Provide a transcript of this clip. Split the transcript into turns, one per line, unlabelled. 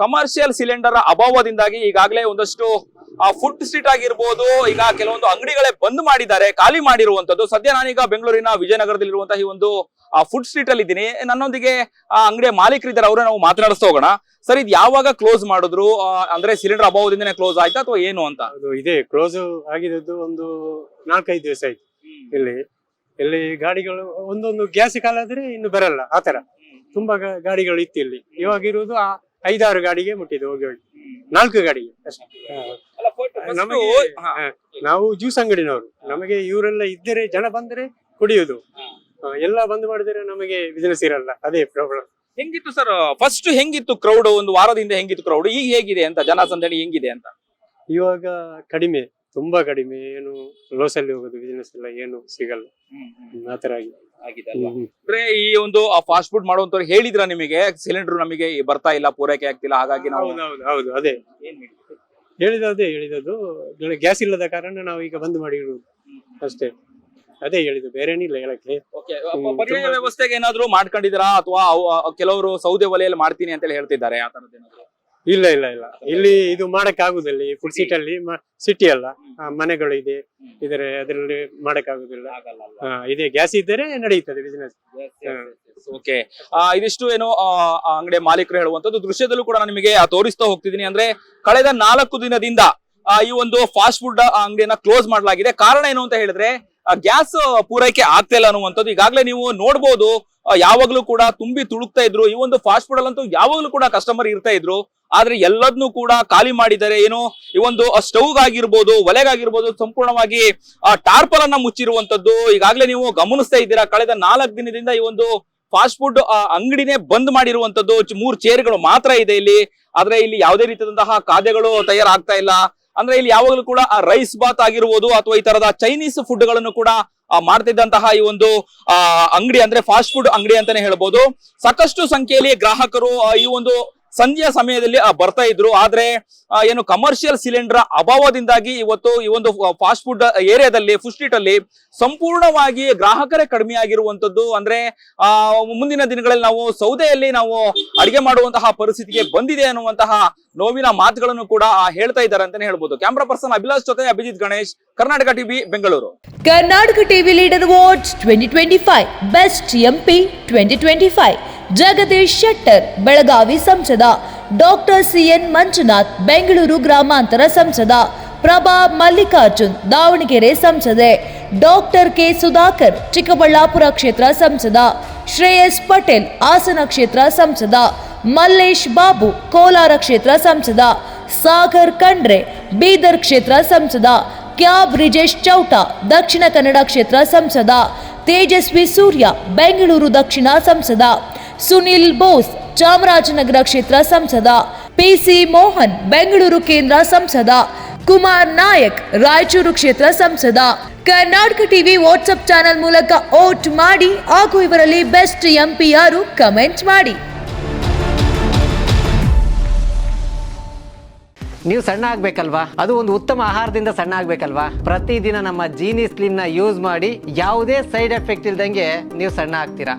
Commercial cylinder ಅಭಾವದಿಂದಾಗಿ ಈಗಾಗಲೇ ಒಂದಷ್ಟು food street ಆಗಿರ್ಬೋದು, ಈಗ ಕೆಲವೊಂದು ಅಂಗಡಿಗಳೇ ಬಂದ್ ಮಾಡಿದ್ದಾರೆ, ಖಾಲಿ ಮಾಡಿರುವಂತದ್ದು. ಸದ್ಯ ನಾನೀಗ ಬೆಂಗಳೂರಿನ ವಿಜಯನಗರದಲ್ಲಿರುವಂತಹ ಈ ಒಂದು ಫುಡ್ ಸ್ಟ್ರೀಟ್ ಅಲ್ಲಿ ಇದ್ದೀನಿ. ನನ್ನೊಂದಿಗೆ ಅಂಗಡಿಯ ಮಾಲೀಕರಿದ್ದಾರೆ, ಅವರೇ ನಾವು ಮಾತನಾಡಿಸ್ತಾ ಹೋಗೋಣ. ಸರ್, ಇದು ಯಾವಾಗ ಕ್ಲೋಸ್ ಮಾಡಿದ್ರು? ಅಂದ್ರೆ ಸಿಲಿಂಡರ್ ಅಭಾವದಿಂದನೇ ಕ್ಲೋಸ್ ಆಯ್ತಾ ಅಥವಾ ಏನು ಅಂತ?
ಅದು ಇದೆ, ಕ್ಲೋಸ್ ಆಗಿದ್ದು ಒಂದು 4-5 ದಿವಸ ಆಯ್ತು. ಇಲ್ಲಿ ಗಾಡಿಗಳು ಒಂದೊಂದು ಗ್ಯಾಸ್ ಕಾಲ ಆದ್ರೆ ಇನ್ನು ಬರಲ್ಲ, ಆತರ ತುಂಬಾ ಗಾಡಿಗಳು ಇತ್ತು ಇಲ್ಲಿ. ಇವಾಗ ಇರುವುದು 5-6 ಗಾಡಿಗೆ ಮುಟ್ಟಿದೆ, ಹೋಗಿ 4 ಗಾಡಿಗೆ ಅಷ್ಟೇ. ನಾವು ಜ್ಯೂಸ್ ಅಂಗಡಿನವರು, ನಮಗೆ ಇವರೆಲ್ಲ ಇದ್ದರೆ ಜನ ಬಂದ್ರೆ ಕುಡಿಯುದು, ಎಲ್ಲ ಬಂದ್ ಮಾಡಿದ್ರೆ ನಮಗೆ ಬಿಸಿನೆಸ್ ಇರಲ್ಲ, ಅದೇ ಪ್ರಾಬ್ಲಮ್.
ಹೆಂಗಿತ್ತು ಸರ್ ಫಸ್ಟ್, ಹೆಂಗಿತ್ತು ಕ್ರೌಡ್? ಒಂದು ವಾರದಿಂದ ಹೆಂಗಿತ್ತು ಕ್ರೌಡ್? ಈಗ ಹೇಗಿದೆ ಅಂತ, ಜನಸಂದಣಿ ಹೆಂಗಿದೆ ಅಂತ?
ಇವಾಗ ಕಡಿಮೆ, ತುಂಬಾ ಕಡಿಮೆ. ಏನು ಲಾಸ್ ಅಲ್ಲಿ ಹೋಗೋದು, ಬಿಸಿನೆಸ್ ಎಲ್ಲ ಏನು ಸಿಗಲ್ಲ, ಆತರ ಆಗಿದೆ.
ಅಂದ್ರೆ ಈ ಒಂದು ಫಾಸ್ಟ್ ಫುಡ್ ಮಾಡುವಂತವ್ರು ಹೇಳಿದ್ರ ನಿಮಗೆ ಸಿಲಿಂಡರ್ ನಮಗೆ ಬರ್ತಾ ಇಲ್ಲ, ಪೂರೈಕೆ ಆಗ್ತಿಲ್ಲ, ಹಾಗಾಗಿ ನಾವು?
ಹೌದು, ಅದೇ ಹೇಳಿದದ್ದು ಗ್ಯಾಸ್ ಇಲ್ಲದ ಕಾರಣ ನಾವು ಈಗ ಬಂದ್ ಮಾಡಿರುವುದು ಅಷ್ಟೇ. ಅದೇ ಹೇಳಿದ್ದು, ಬೇರೆ ಏನಿಲ್ಲ ಹೇಳಕ್ಕೆ.
ಪರ್ಯಾಯ ವ್ಯವಸ್ಥೆಗೆ ಏನಾದ್ರು ಮಾಡ್ಕೊಂಡಿದ್ದೀರಾ ಅಥವಾ ಕೆಲವರು ಸೌದೆ ಒಲೆಯಲ್ಲಿ ಮಾಡ್ತೀನಿ ಅಂತ ಹೇಳ್ತಿದ್ದಾರೆ, ಆ ತರದ್ದು ಏನಾದ್ರು?
ಇಲ್ಲ, ಇಲ್ಲಿ ಇದು ಮಾಡಕ್ ಆಗುದಿಲ್ಲ. ಈ ಫುಡ್ ಸೀಟ್ ಅಲ್ಲಿ ಸಿಟಿ ಅಲ್ಲ, ಮನೆಗಳು ಇದೆ, ಅದರಲ್ಲಿ ಮಾಡಕ್ ಆಗುದಿಲ್ಲ. ಇದೇ ಗ್ಯಾಸ್ ಇದ್ದರೆ ನಡೆಯುತ್ತದೆ ಬಿಸಿನೆಸ್.
ಓಕೆ, ಇದಿಷ್ಟು ಏನು ಅಂಗಡಿ ಮಾಲೀಕರು ಹೇಳುವಂತದ್ದು. ದೃಶ್ಯದಲ್ಲೂ ಕೂಡ ನಾನು ನಿಮಗೆ ತೋರಿಸ್ತಾ ಹೋಗ್ತಿದ್ದೀನಿ. ಅಂದ್ರೆ ಕಳೆದ 4 ದಿನದಿಂದ ಈ ಒಂದು ಫಾಸ್ಟ್ ಫುಡ್ ಅಂಗಡಿಯನ್ನ ಕ್ಲೋಸ್ ಮಾಡಲಾಗಿದೆ. ಕಾರಣ ಏನು ಅಂತ ಹೇಳಿದ್ರೆ ಗ್ಯಾಸ್ ಪೂರೈಕೆ ಆಗ್ತಾ ಇಲ್ಲ ಅನ್ನುವಂಥದ್ದು. ಈಗಾಗಲೇ ನೀವು ನೋಡ್ಬೋದು, ಯಾವಾಗ್ಲೂ ಕೂಡ ತುಂಬಿ ತುಳುಕ್ತಾ ಇದ್ರು. ಈ ಒಂದು ಫಾಸ್ಟ್ ಫುಡ್ ಅಲ್ಲಂತೂ ಯಾವಾಗ್ಲೂ ಕೂಡ ಕಸ್ಟಮರ್ ಇರ್ತಾ ಇದ್ರು. ಆದ್ರೆ ಎಲ್ಲದನ್ನೂ ಕೂಡ ಖಾಲಿ ಮಾಡಿದ್ದಾರೆ. ಏನು ಈ ಒಂದು ಸ್ಟವ್ ಆಗಿರ್ಬೋದು, ಒಲೆಗಾಗಿರ್ಬೋದು, ಸಂಪೂರ್ಣವಾಗಿ ಟಾರ್ಪಲ್ ಅನ್ನ ಮುಚ್ಚಿರುವಂತದ್ದು ಈಗಾಗಲೇ ನೀವು ಗಮನಿಸ್ತಾ ಇದ್ದೀರಾ. ಕಳೆದ 4 ದಿನದಿಂದ ಈ ಒಂದು ಫಾಸ್ಟ್ ಫುಡ್ ಅಂಗಡಿನೇ ಬಂದ್ ಮಾಡಿರುವಂತದ್ದು. 3 ಚೇರ್ಗಳು ಮಾತ್ರ ಇದೆ ಇಲ್ಲಿ. ಆದ್ರೆ ಇಲ್ಲಿ ಯಾವುದೇ ರೀತಿಯಾದಂತಹ ಖಾದ್ಯಗಳು ತಯಾರಾಗ್ತಾ ಇಲ್ಲ. ಅಂದ್ರೆ ಇಲ್ಲಿ ಯಾವಾಗಲೂ ಕೂಡ ರೈಸ್ ಬಾತ್ ಆಗಿರ್ಬೋದು ಅಥವಾ ಈ ತರದ ಚೈನೀಸ್ ಫುಡ್ ಗಳನ್ನು ಕೂಡ ಮಾಡ್ತಿದ್ದಂತಹ ಈ ಒಂದು ಅಂಗಡಿ, ಅಂದ್ರೆ ಫಾಸ್ಟ್ ಫುಡ್ ಅಂಗಡಿ ಅಂತಾನೆ ಹೇಳ್ಬೋದು. ಸಾಕಷ್ಟು ಸಂಖ್ಯೆಯಲ್ಲಿ ಗ್ರಾಹಕರು ಈ ಒಂದು ಸಂಜೆಯ ಸಮಯದಲ್ಲಿ ಬರ್ತಾ ಇದ್ರು. ಆದ್ರೆ ಏನು ಕಮರ್ಷಿಯಲ್ ಸಿಲಿಂಡರ್ ಅಭಾವದಿಂದಾಗಿ ಇವತ್ತು ಈ ಒಂದು ಫಾಸ್ಟ್ ಫುಡ್ ಏರಿಯಾದಲ್ಲಿ, ಫುಡ್ ಸ್ಟ್ರೀಟ್ ಅಲ್ಲಿ ಸಂಪೂರ್ಣವಾಗಿ ಗ್ರಾಹಕರೇ ಕಡಿಮೆ ಆಗಿರುವಂತದ್ದು. ಅಂದ್ರೆ ಮುಂದಿನ ದಿನಗಳಲ್ಲಿ ನಾವು ಸೌದೆಯಲ್ಲಿ ನಾವು ಅಡಿಗೆ ಮಾಡುವಂತಹ ಪರಿಸ್ಥಿತಿಗೆ ಬಂದಿದೆ ಅನ್ನುವಂತಹ ನೋವಿನ ಮಾತುಗಳನ್ನು ಕೂಡ ಹೇಳ್ತಾ ಇದ್ದಾರೆ ಅಂತಾನೆ ಹೇಳ್ಬೋದು. ಕ್ಯಾಮ್ರಾ ಪರ್ಸನ್ ಅಭಿಲಾಷ್ ಜೊತೆ Abhijit Ganesh, Karnataka TV, Bengaluru.
Karnataka TV leader awards 2025, best MP 2025, Jagadish Shettar Belagavi ಸಂಸದ, ಡಾಕ್ಟರ್ ಸಿಎನ್ ಮಂಜುನಾಥ್ ಬೆಂಗಳೂರು ಗ್ರಾಮಾಂತರ ಸಂಸದ, ಪ್ರಭಾ ಮಲ್ಲಿಕಾರ್ಜುನ್ ದಾವಣಗೆರೆ ಸಂಸದೆ, ಡಾಕ್ಟರ್ ಕೆ ಸುಧಾಕರ್ ಚಿಕ್ಕಬಳ್ಳಾಪುರ ಕ್ಷೇತ್ರ ಸಂಸದ, ಶ್ರೇಯಸ್ ಪಟೇಲ್ ಹಾಸನ ಕ್ಷೇತ್ರ ಸಂಸದ, ಮಲ್ಲೇಶ್ ಬಾಬು ಕೋಲಾರ ಕ್ಷೇತ್ರ ಸಂಸದ, ಸಾಗರ್ ಖಂಡ್ರೆ ಬೀದರ್ ಕ್ಷೇತ್ರ ಸಂಸದ, ಕ್ಯಾಬ್ ಬ್ರಿಜೇಶ್ ಚೌಟಾ ದಕ್ಷಿಣ ಕನ್ನಡ ಕ್ಷೇತ್ರ ಸಂಸದ, ತೇಜಸ್ವಿ ಸೂರ್ಯ ಬೆಂಗಳೂರು ದಕ್ಷಿಣ ಸಂಸದ, ಸುನಿಲ್ ಬೋಸ್ ಚಾಮರಾಜನಗರ ಕ್ಷೇತ್ರ ಸಂಸದ, ಪಿಸಿ ಮೋಹನ್ ಬೆಂಗಳೂರು ಕೇಂದ್ರ ಸಂಸದ, ಕುಮಾರ್ ನಾಯಕ್ ರಾಯಚೂರು ಕ್ಷೇತ್ರ ಸಂಸದ. ಕರ್ನಾಟಕ ಟಿವಿ ವಾಟ್ಸ್ಆಪ್ ಚಾನೆಲ್ ಮೂಲಕ ವೋಟ್ ಮಾಡಿ ಹಾಗೂ ಇವರಲ್ಲಿ ಬೆಸ್ಟ್ ಎಂಪಿ ಯಾರು ಕಮೆಂಟ್ ಮಾಡಿ.
ನೀವು ಸಣ್ಣ ಆಗ್ಬೇಕಲ್ವಾ? ಅದು ಒಂದು ಉತ್ತಮ ಆಹಾರದಿಂದ ಸಣ್ಣ ಆಗ್ಬೇಕಲ್ವಾ? ಪ್ರತಿದಿನ ನಮ್ಮ ಜೀನಿ ಸ್ಲಿಮ್ನ ಯೂಸ್ ಮಾಡಿ ಯಾವುದೇ ಸೈಡ್ ಎಫೆಕ್ಟ್ ಇಲ್ದಂಗೆ ನೀವು ಸಣ್ಣ ಆಗ್ತೀರಾ.